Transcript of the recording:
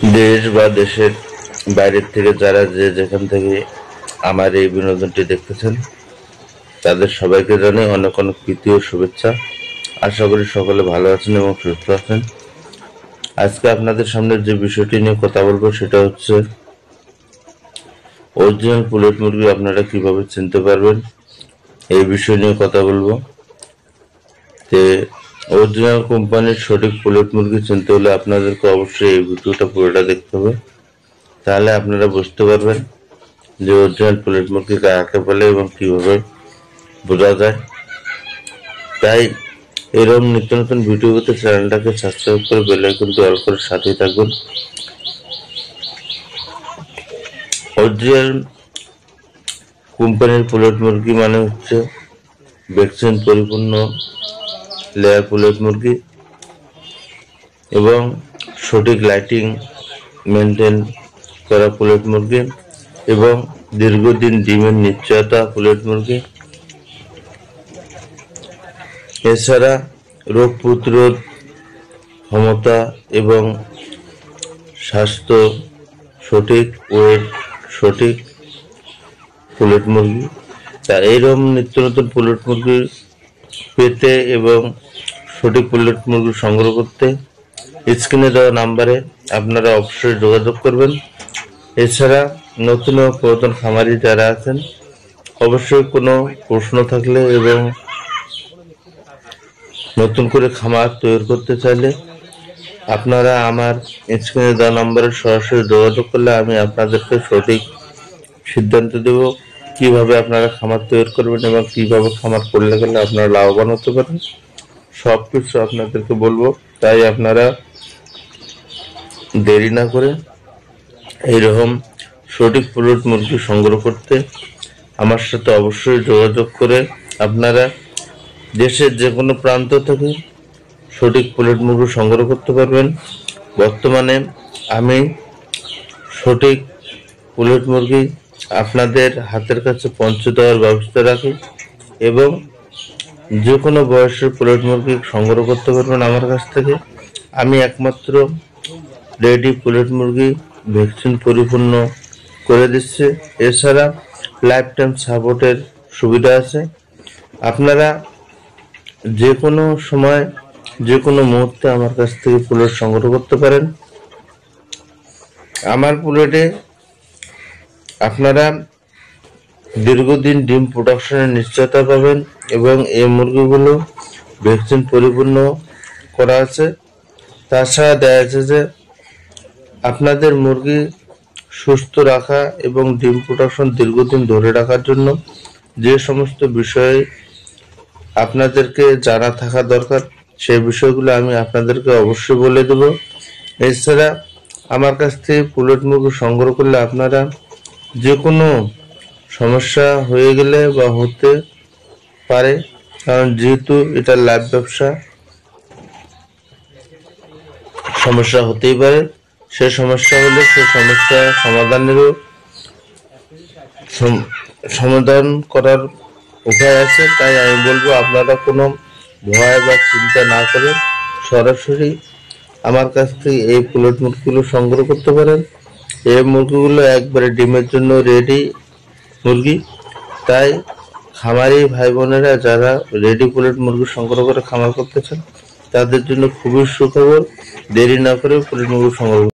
দেশ বা দেশের বাইরের থেকে যারা যে যেখান থেকে আমার এই বিনোদনটি দেখতেছেন তাদের সবাইকে জানাই অনেক অনেক প্রীতি ও শুভেচ্ছা। আশা করি সকলে ভালো আছেন এবং সুস্থ আছেন। আজকে আপনাদের সামনে যে বিষয়টি নিয়ে কথা বলবো সেটা হচ্ছে অরিজিনাল পুলেট মুরগি আপনারা কিভাবে চিনতে পারবেন এই বিষয় নিয়ে কথা বলবো। তে অরিজিনাল কোম্পানির সঠিক পুলেট মুরগি চিনতে হলে আপনাদেরকে অবশ্যই এই ভিডিওটা পুরোটা দেখতে হবে, তাহলে আপনারা বুঝতে পারবেন যে অরিজিনাল পুলেট মুরগি কাকে বলে এবং কিভাবে বোঝা যায়। তাই এরকম নিত্য নতুন ভিডিও পেতে চ্যানেলটাকে সাবস্ক্রাইব করে বেল আইকনটি অল করে সাথেই থাকবেন। অরিজিনাল কোম্পানির পুলেট মুরগি মানে হচ্ছে ভ্যাকসিন পরিপূর্ণ লেয়ার পুলেট মুরগি এবং সঠিক লাইটিং মেনটেন করা পুলেট মুরগি এবং দীর্ঘদিন ডিমের নিশ্চয়তা পুলেট মুরগি। এছাড়া রোগ প্রতিরোধ ক্ষমতা এবং স্বাস্থ্য সঠিক ওয়েট সঠিক পুলেট মুরগি। তা এইরকম নিত্য নতুন পুলেট মুরগি পেতে এবং সঠিক পুলেট মুরগি সংগ্রহ করতে স্ক্রিনে দেওয়া নাম্বারে আপনারা অবশ্যই যোগাযোগ করবেন। এছাড়া নতুন ও পুরাতন খামারি যারা আছেন অবশ্যই কোনো প্রশ্ন থাকলে এবং নতুন করে খামার তৈরি করতে চাইলে আপনারা আমার স্ক্রিনে দেওয়া নম্বরে সরাসরি যোগাযোগ করলে আমি আপনাদেরকে সঠিক সিদ্ধান্ত দেব কিভাবে আপনারা খামার তৈরি করবেন এবং কিভাবে খামার করলে গেলে আপনারা লাভবান হতে পারেন, সব কিছু আপনাদেরকে বলবো। তাই আপনারা দেরি না করে এইরকম সঠিক পুলেট মুরগি সংগ্রহ করতে আমার সাথে অবশ্যই যোগাযোগ করে আপনারা দেশের যে কোনো প্রান্ত থেকে সঠিক পুলেট মুরগি সংগ্রহ করতে পারবেন। বর্তমানে আমি সঠিক পুলেট মুরগি আপনাদের হাতের কাছে পৌঁছে দেওয়ার ব্যবস্থা রাখি এবং যে কোনো বয়সের পুলেট মুরগি সংগ্রহ করতে পারবেন আমার কাছ থেকে। আমি একমাত্র রেডি পুলেট মুরগি ভ্যাকসিন পরিপূর্ণ করে দিচ্ছে। এছাড়া লাইফ টাইম সাপোর্টের সুবিধা আছে। আপনারা যে কোনো সময় যে কোনো মুহূর্তে আমার কাছ থেকে পুলেট সংগ্রহ করতে পারেন। আমার পুলেটে আপনারা দীর্ঘদিন ডিম প্রোডাকশনের নিশ্চয়তা পাবেন এবং এই মুরগিগুলো ভ্যাকসিন পরিপূর্ণ করা আছে। তাছাড়া দেখা যাচ্ছে যে আপনাদের মুরগি সুস্থ রাখা এবং ডিম প্রোডাকশন দীর্ঘদিন ধরে রাখার জন্য যে সমস্ত বিষয়ে আপনাদেরকে জানা থাকা দরকার সেই বিষয়গুলো আমি আপনাদেরকে অবশ্যই বলে দেব। এছাড়া আমার কাছ থেকে পুলেট মুরগি সংগ্রহ করলে আপনারা যে কোনো সমস্যা হয়ে গেলে বা হতে পারে, কারণ যেহেতু এটা লাইভ ব্যবসা সমস্যা হতেই পারে, সে সমস্যা হলে সে সমস্যা সমাধানেরও সমাধান করার উপায় আছে। তাই আমি বলবো আপনারা কোনো ভয় বা চিন্তা না করে সরাসরি আমার কাছ থেকে এই পুলেট মুরগিগুলো সংগ্রহ করতে পারেন। এই মুরগিগুলো একবারে ডিমের জন্য রেডি মুরগি। তাই খামারি ভাই বোনেরা যারা রেডি পুলেট মুরগি সংগ্রহ করে খামার করতে চান তাদের জন্য খুবই সুখবর, দেরি না করে পুলেট মুরগি সংগ্রহ